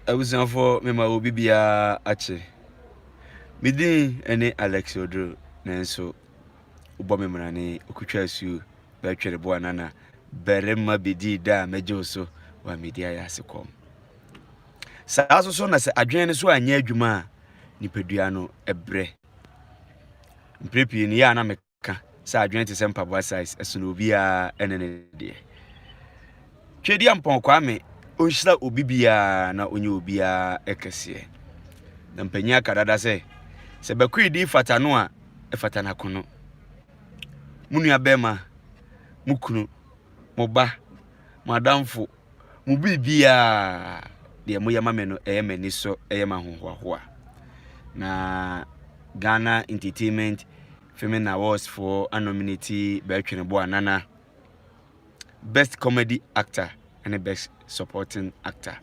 abusuafo mema obi bia ache midin ene Alex Odro nanso ubo memrane okutwa asu ba twere bo anana berema bedi da meje so wa media ya sekom saa so na se adwen ne so anya adwuma nipadua no ebre mprepie ni ya na meka sa adwen te sempa bo size esono obi a enene de twedi ampon kwa me onhyira obi bia na onye obi a ekese na mpanya kadada se bekwidi fata no a efata na kono munua bema mukunu moba madamfo mubibia de moyama me no eyemani so eyema hohoahoa na Ghana Entertainment Film Awards for a nominee between bo anana Best Comedy Actor and Best Supporting Actor.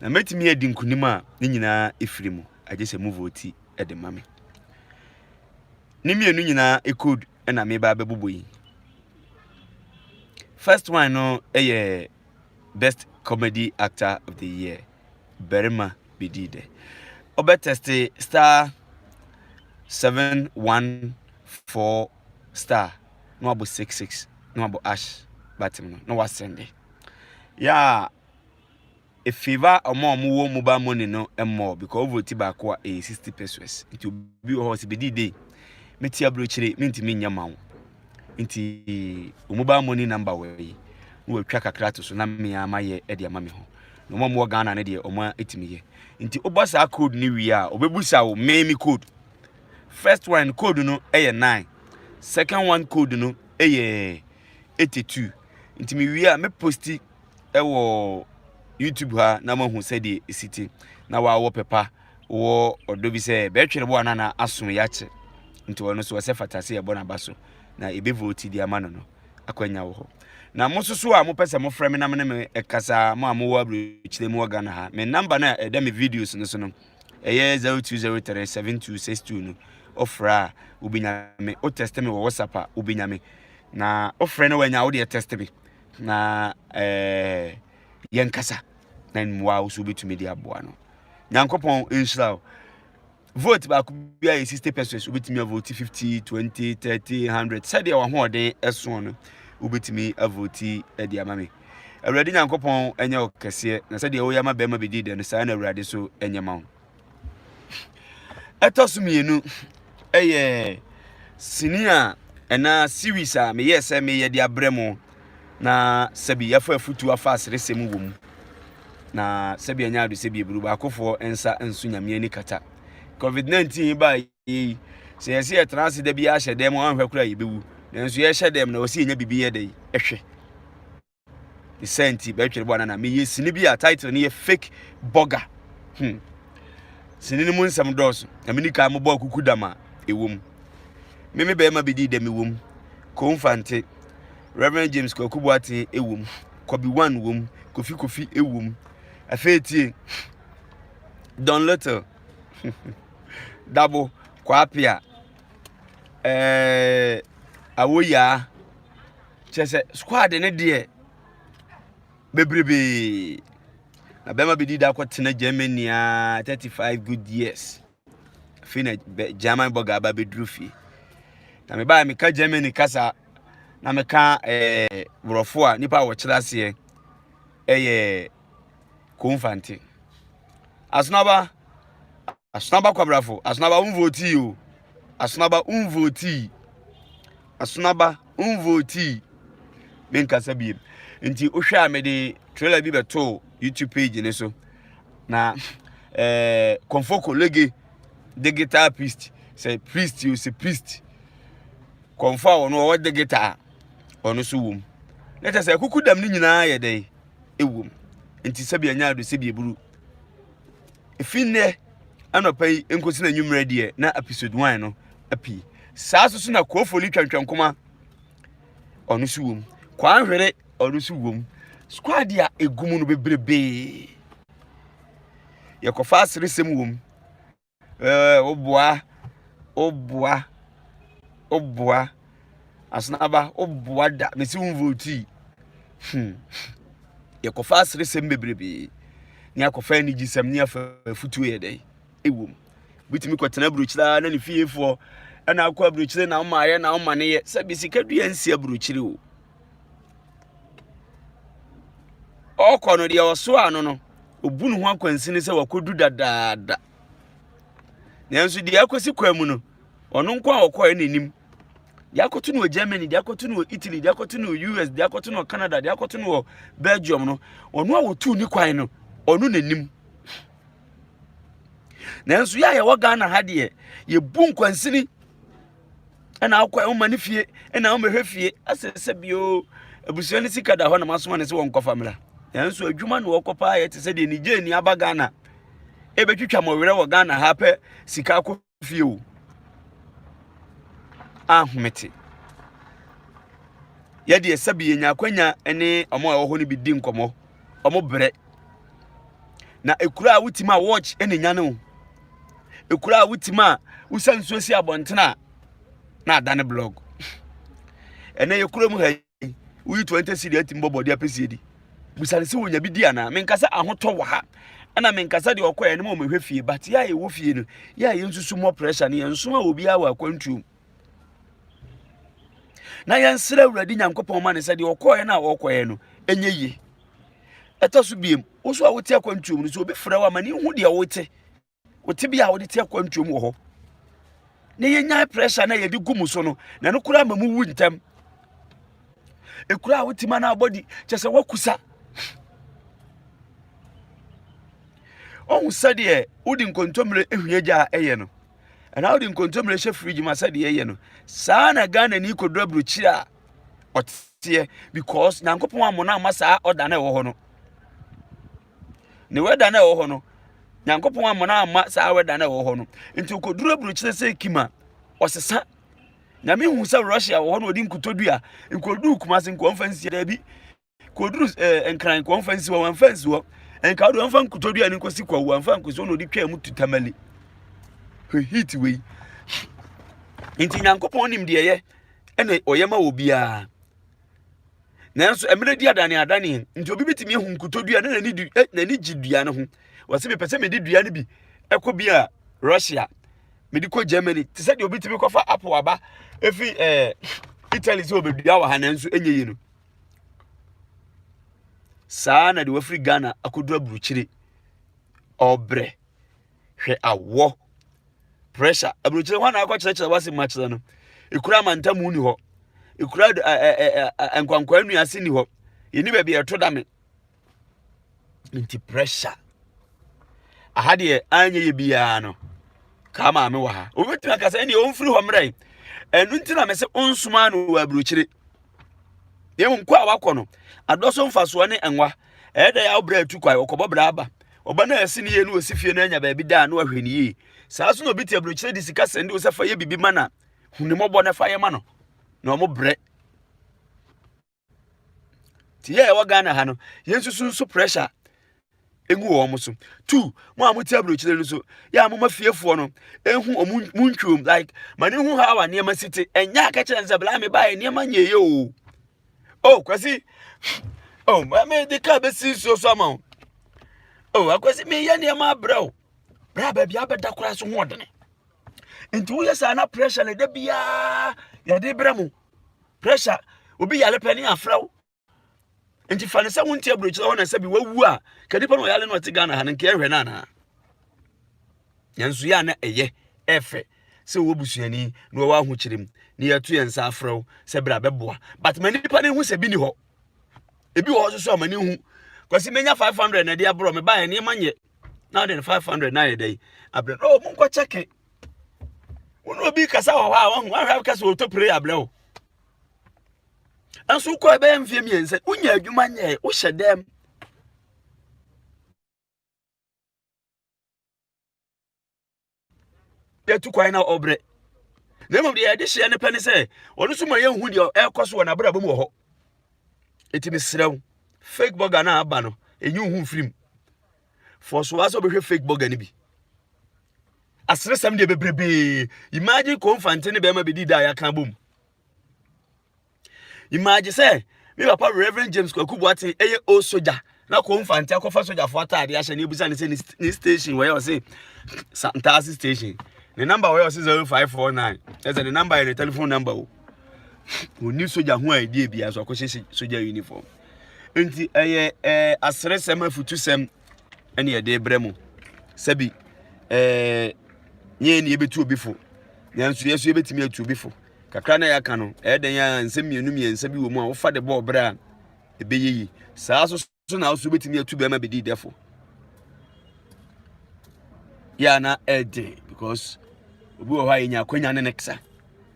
Na metimi edi nkunima ni nyina efirimu agese mu vote e de mame. Ni mienu nyina e code e na me ba bebuboyi. First one no Best Comedy Actor of the Year. Berema Bedide. Obe teste star 714 star no abo 66 no abo ash batim no was send ya a favor omo wo mobile money no more because vote back a 60 pesos into be horse bedide meti abrochire mentimi nyama wo nti mobile money number we no twa kakra to so na me amaye e de amame ho no mo Ghana ne de omo etimiye nti obosa code ni wi a obebusa wo meme code. First one code no 9. Second one code no 82. Nti me wi a me posti ewo YouTube ha na mahu se de city na wa wo pepa wo odo bi se be twere bo anana asom ya che nti wono so se fatase ye bona baso na ebe vote di amano no akwanya wo ho na mososo a mo pese mo frame na me ekasa mo amowo abrochile mo Ghana ha me number na e da me videos no so no 02037262 no ofra ubinyame o test me wo WhatsApp ubinyame na ofra na wanya wo de test me na yenkasa na nwa usu bitumi de aboa no nyankopon inshallah vote ba ku bia 60 pesos ubitumi vote 50 20 30 100 said ya ho de eso no ubitumi vote e de amame awrade nyankopon enya okese na said ya wo yama bema bedi de no sa na awrade so enya ma etosumienu sinia ena series a me yese me ye de abremo na sabi yafa futu afa asresem wom na sabi anya ado sabi eburu ba akofo ensa ensu nyame ani kata covid-19 ba yi se yesi etrans de bia hye dem anhwa kura yibewu nanso ye hye dem na osi enya bibi ye de ehwe the senti be twere bwana na me yesini bia title ne ye fake burger sinini mu nsam doso na me nika mo bo akukudama ewom me be ma bidi dem ewom Konfante Reverend James Kwakubuati ewum Kobi One wom Kofi ewum afetie Don Little Dabo Kwapia awoya chese squad ne de bebrebe na bema bidi da kwatena Germany 35 good years fina German boga ba bedrufi na me ba me ka Germany kasa na meka brofo a nipa wo kyerase Konfante asnaba kwa brafo asnaba unvoti o asnaba unvoti menka sabie nti ohwa me de trailer bi beto YouTube page ne so na Konfoko lege digital priest say priest you say priest konfa wono wo digital ono so wom let us say kukudam ni nyina ye dey ewom nti sabi anya ado sabi eburu efinne anopai enkosi na nwumre de na episode 1 no api saa so na kofoli twantwankoma ono so wom kwa anhwere ono so wom squad ya egumu no bebrebe yekofa asresem wom oboa asnaba oboa da mesi unvoti yekofa asresem bebrebe ni akɔfa ni gisam ni afa futu yɛ dɛ ewom bitimi kɔtena burukyira na ne fiefo ana akɔ burukyira na ma ayɛ na ma ne yɛ sɛ bisika dua nsia burukyira o ɔkɔ no deɛ ɔso ano no obu no ho akwansi ne sɛ wakodu dadaada nanso deɛ akosi kwa mu no ɔno nko a ɔkɔ n'anim deɛ akɔto no Germany deɛ akɔto no Italy deɛ akɔto no US deɛ akɔto no Canada deɛ akɔto no Belgium no ɔno a wɔtu ni kwan no ɔno n'anim nanso yɛ wɔ Ghana ha deɛ yɛbu nkwansini ɛna akɔ ɛma ne fie ɛna ɔma hwɛ fie asɛsɛ bio abusua ne sika da hɔ na masoma ne sɛ wɔn kɔfa mra nanso adwuma no wɔkɔpa ayɛ te sɛ deɛ Niger ni aba Ghana ebetwitwa mɔwerɛ wɔ Ghana ha pɛ sika akɔ fie o ahumete yɛde ɛsabi yɛnya akwanya ɛne ɔmo a ɛwɔ hɔ no bi di nkɔmɔ ɔmo brɛ na ekura a wutima watch ɛne nya no ekura a wutima wusa nsuo si abɔntena na adane blog ɛna yɛkura mu ha wuyi 20 cedi atim bɔbɔde apɛsie di busane se wonya bi di ana menkasa ahotɔ wɔ ha ana menkasa de ɔkɔ ɛne mo mehwɛ fie but ya yɛ wɔ fie no ya yɛ nsusu mo pressure ne yɛn so a obi a wɔ akwantuo na yɛn srɛ Awurade Nyankopɔn ma ne sɛ de ɔkɔ na ɔkɔ no enye yie ɛtɔ so biem wo so a wote akwantuo no so obi frɛ wa ma ne hu de wote bi a wode te akwantuo mu wɔ hɔ ne yɛnya pressure na yɛde gu mu so no na no kura ma mu wu ntam ekura a wotima na abɔdi kyɛ sɛ wakusa ɔhu sɛdeɛ wodi nkontomire ehwie gya ɛyɛ no ɛna wodi nkontomire hyɛ fridge ma sɛdeɛ ɛyɛ no saa na Ghana ni kodura burukyira ɔteɛ because Nyankopɔn amona ama saa ɔda na ɛwɔ hɔ no ne wɛda na ɛwɔ hɔ no Nyankopɔn amona ama saa wɛda na ɛwɔ hɔ no nti kodura burukyira sɛ kima ɔsesa nyame hu sɛ Russia wɔ hɔ no odi nkotodua nkodu kumase nkonfansi da bi koduru enkran konfansi wɔ wanfansi wɔ enka do wanfan nkotodua ne nkosi kwa wanfan nkosi no odi twa mu tutamali heat we nti Nyankopɔn nim de yɛ ɛna ɔyɛma obiaa nanso emre di adane nti obi bitimi hu nkotodua na nani gidua ne ho wɔse me pɛsɛ me di dua ne bi ɛkɔ bi a Russia me di kɔ Germany te sɛ de obi timi kɔfa apple aba efi Italy so obedua wɔ ha nanso enye yi no saa na de wafri Ghana akodura burukyire obre hwe awo pressure aburukyire ho na akɔ kyerɛkyerɛ wase makyerɛ no ekura mantamu ni hɔ ekura enkwankwa anu ase ni hɔ yeni ba bi eto da me nti pressure ahade anye ye bia no kama me wɔ ha obetuma kasa ene omfiri hɔ mrai enu nti na me se onsuma no wɔ aburukyire yemu nkɔ a wakɔ no adɔso mfaso ne enwa ɛda ya obra atu kwai okɔbɔ bra aba oba na asi ne ye no osifie no anya ba bi da no ahwɛ ne yi saa so no bi te aburukyire di sika sende wo sɛ fa ye bibi mana hunimɔbɔ ne fa ye ma no na ɔmo brɛ ti ye wɔ Ghana ha no yensusu so pressure engu wɔ ɔmo so 2 mo a mo te aburukyire no so ya mo mafiefo no ehu ɔmo muntwom like mane hu ha wa niema site enya aka kyerɛ nsa bla me ba ye niema nyeye o oh kwasi oh me de ka be si so ama oh akwasi me ye niema brɛ bra ba bia bɛda kora so ho ɔdene nti wo yesa na pressure ne da bia ya de brɛ mu pressure obi yale pani afraw nti fa ne sɛ wonti aburukyire ho na sɛ bi wawu a kadipa no yale no ɔte Ghana ha ne nke ehwɛ na na yanso ya na ɛyɛ ɛfɛ sɛ wo busuani na wo aho kyerem ne yɛto yɛn sa afraw sɛ bra bɛboa but mani nipa ne hu sɛ bi ni hɔ ebi wɔ so mani hu kwasi menya 500 na de abro me ba yɛ ne manye na de 500 na yɛ dai abrɛ oh mun kɔ check wono obi kasa wɔ hɔ a wɔn ahwɛ kasa wɔ to pray abrɛ o anso kɔ ebe mfie miense unya adwuma nyɛ wo hyɛ dem tu kwai na obre na mmom de yɛde hye ne pɛ ne sɛ ɔno so ma yɛnhu de ɛkɔ so wɔ na bra bɔ mu wɔ hɔ etimi srɛw fake burger na aba no enyu hu mfirim for so aso behwe fake burger ni bi asre sam de bebrebe imagine confante ne be ma be di da ya kan bom imagine say me papa Reverend James Kwaku Boateng eye o soldier na ko mfante akofa soja fo atade a hye na ebusa ne se ni station where you say Santasi station the number where you say 0549 that's the number in the telephone number oni soja ho idea bia so akohye soja uniform enti asresem afutusem ene ye de bremu sabi nye ni ebetu obifo nyanso yesu ebetimi atu obifo kakra na yaka no den ya nsem mienu miensa bi wo mu a wo fa de ball bra ebeyeyi saa so na so betimi atu be ma bedi defo ya na because obi wo ha yenya kwanya ne neksa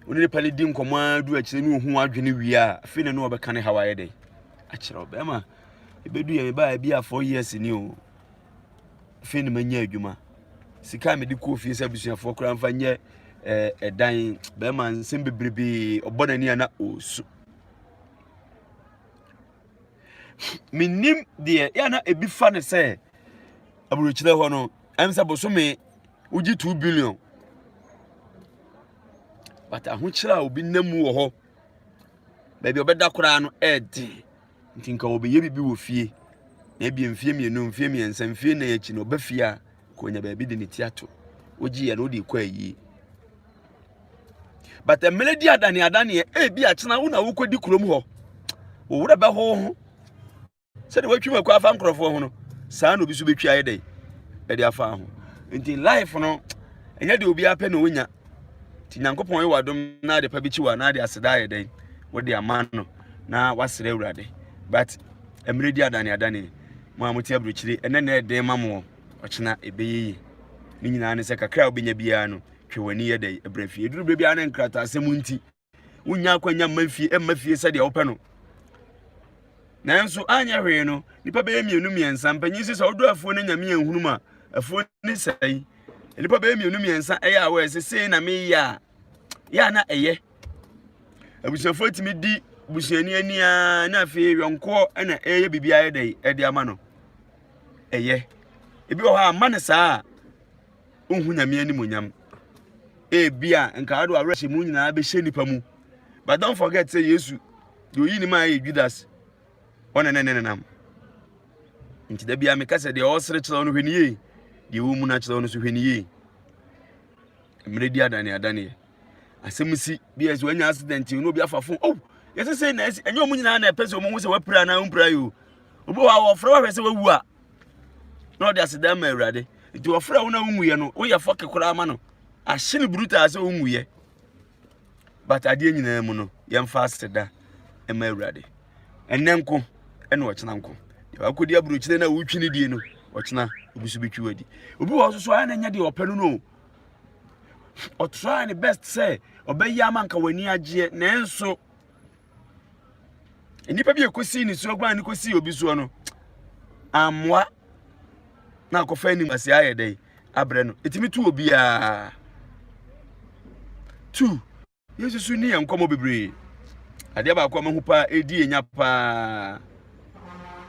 oni ne pale di nkomo adu akire ne ohu adwene wi a afi ne no obeka ne hawaye den akire obema ebedu ye ba bia 4 years ni o afi ne manya adwuma sika me di ko fie se busuafo kra mfa nye dan bema nsem bebrebe obonani ana osu minim de ya na ebi fa ne se aburuchire ho no amsa bosome uji 2 billion but ahochira obi namu wo ho baby obeda kora no ntinka obi ye bibi wo fie na bi mfie mienu mfie miensa mfie na yachi no obafie a konya baby de ne tiato oji ye no de kwa yi but a melody adane bi a chena wo na wo kodi kurom ho wo wura ba ho se de watwi makwa afa nkrofo ho no saa no bi so betwi ayedai e de afa ho nti life no enya de obi apɛ na wonya ti nyankopɔn ye wadom na de pa bi chiwa na de aseda ayedai wo de aman no na wasere awurade but a melody adane mo amuti abruchiri ene na eden mamo ochena ebeyi ni nyina ne se kakra obenya bia no twewani ye dai ebrafie duru bre bia na nkrata asem nti wonya akwanya mafie sɛ de wo pɛ no nanso anya hwe no nipa be mienu miensa mpanyi sɛ odo afuo na nyame ehunuma afuo ni sai nipa be mienu miensa ɛyɛ awe sɛ na me ya na ɛyɛ abusuafo timi di busuani ania na afie yonko na ɛyɛ bibia ayɛ dai ɛde ama no ɛyɛ ebi wɔ ha ama ne saa onhu nyame ani monyam bia nka ado awrehye mu nyina be hye nipa mu but don't forget say yesu do yi ni ma Judas ona nenenam nti da bia me kase de osere kyerɛ no hweniye de wo mu na kyerɛ no so hweniye mredi adane asemsi bia so anya accident no bia fafo yesi say na enye omu nyina na pese omu se wapira na umpira yo obo wa ofre wa hwese wawu a no de aseda ma awurade nti ofre wo na wumuye no wo ye foke kora ama no ahine bruta ase wumuye but ade nyina mu no yemfa aseda ema awurade enenko ene ochena nko de akodi abruchire na wutwini die no ochena obisu betwi wadi obi wo so aya na nya de opanu no o try the best say obeyi amanka wani agye nenso enipa bi ekosi ni so gban ni kosi obi so no amwa na kofa ni mase aye dai abre no etimi tu obi a tu yesu ni enkomo bebre ade ba kwa mahu pa edi enya pa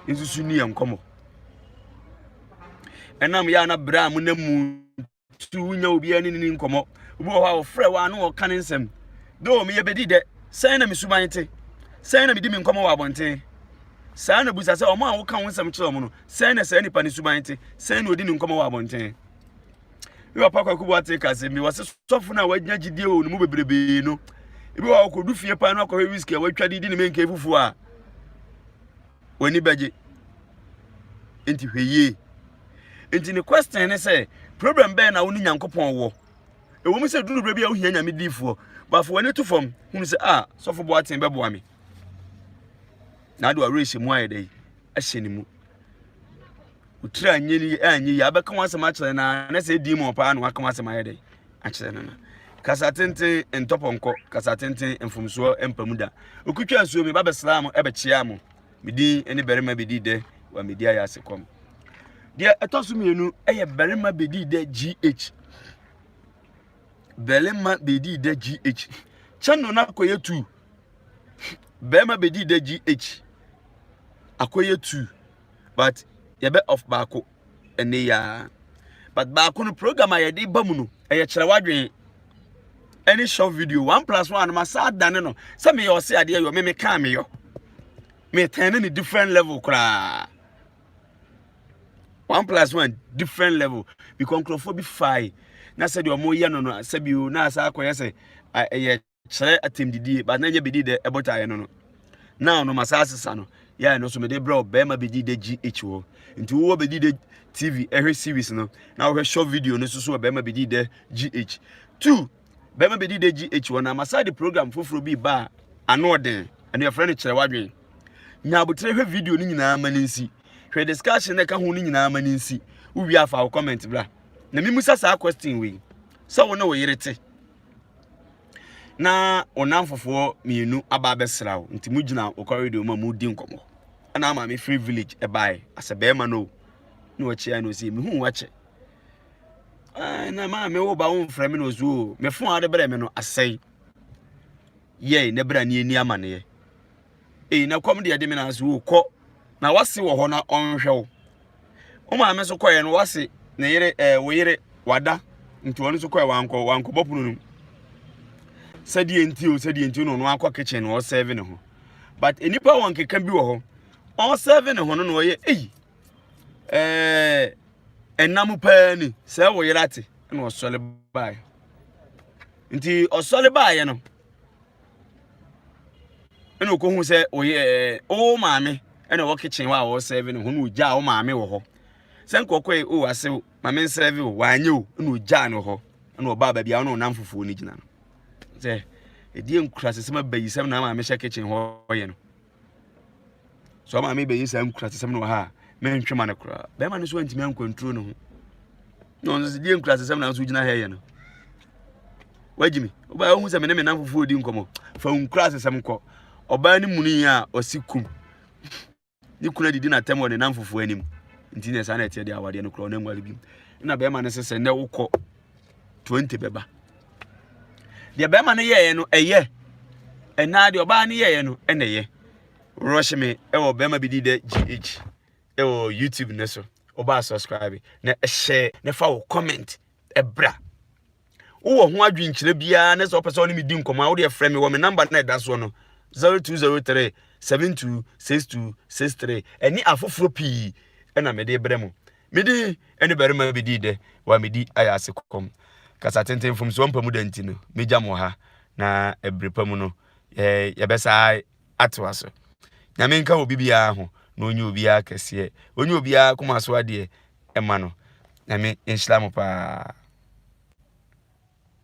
yesu ni enkomo enam ya na bra mu na mu tu nya obi ani ni enkomo obi wo ha ofre wa no kan nsem do me ye bedi de sai na misuban te sai na me di me enkomo wa abonte sai na busa sai omo a wo kan nsem kire omo no sai na sai nipa ni suban te sai na odi ni enkomo wa abonte yo pa kwa kubo ate kase mi wase sofu na wanya gidie o mu bebrebe no ebi wa ko du fie pa no akọ whisky watwa di ni menke fufu a wani baje enti hweye enti ne question ne say problem be na woni nyankopon wo e wo mu se duru bebre a wo hia nyame difo ba fo wani to fam hunu se sofu bo aten be bo ame na do arehye mu aye dai ahye ni mu utira anyi ya beka wasema kire na se di mu pa no aka wasema aye dai a kire na kasatente entoponko kasatente enfumso empamuda okutwa asuo me babeslam ebechia mo medi ene berema bedi de wa media ya sekom de etosu mienu eye berema bedi de GH berema bedi de GH channel na akoye 2 berema bedi de GH akoye 2 but yebe off baako ene ya but baako no program ayede bamu no eye kire wadwen any short video 1+1 ma sa dane no say me yo say ade yo me can me yo me turn in different level kra 1+1 different level because nkrofo bi fai na said your mo ye no no sabi o na asa akoye say eh chere atemdidi but na nya bedi de ebota ye no now no masasa no ya no so me de bro be ma bedi de GH wo nti wo bedi de TV every series no na wo short video no so be ma bedi de GH 2 be ma bedi de GH wo na masade program foforo bi ba ano den and your friend chere wadwen nya abotre hwe video ni nyina maninsi hwe discussion na ka ho ni nyina maninsi wo wi afa wo comment bra na mimusa sa question we so wo na wo yerete na onamfofo mienu aba besrawo nti mugina okorido ma mudi nkomo na ama me free village e bai asebe ma no na wachi no si me hu wache na ma me wo ba wo mfra me no zuo me fun ade bere me no asai ye ne bra ni ani ama ne ye na kom de me na zuo ko na wase wo ho na onhwe wo o ma me so koye no wase ne yere wo yere wada nti wonu so koye wanko bopunu no sadi enti no akwa kitchen no serve ne ho but enipa wonke kan bi wo ho on serve ne ho no ye enam pani se wo yerate na osole bai nti osole bai no eno ko hu se o maame ena wo kitchen wa wo serve ne ho no ja o maame wo ho se nkokwe o ase maame serve wo wanye o no ja ne ho na oba ba bia no namfofo ni gina no say edie nkurasesem bayisem na ma me hye kitchen ho ye no so ma me bayisem nkurasesem no ha me ntwema ne kura be ma ne so antimi ankontrol no ho no so die nkurasesem na so gina ha ye no wajimi oba hu se me ne me namfofo odi nkomo fa nkurasesem ko oba ni muni a osikum ni kuna didi na temo ne namfofo anim nti ne sa na etie de awade no kura na nwale bi na be ma ne sese ne wukọ 20 beba de be ma ne ye no eye ena de oba ne ye no ene ye rush me e wo be ma bi di de GH e wo YouTube ne so oba subscribe na share na fa wo comment e bra wo ho adwinkyire bia ne so person ne mi di nkoma wo de frɛ me wo me number na da so no 0203 726263 eni afoforo pi ena me de brɛ mo me di eni bere ma bi di de wa me di aya ase kokom kasa tenten fom so mpamu danti no meja mo ha na ebrepamu no yebesa atwaso nyame nka obi bia ho na onye obi akese onye obi akoma so ade e ma no nyame enhyira mo pa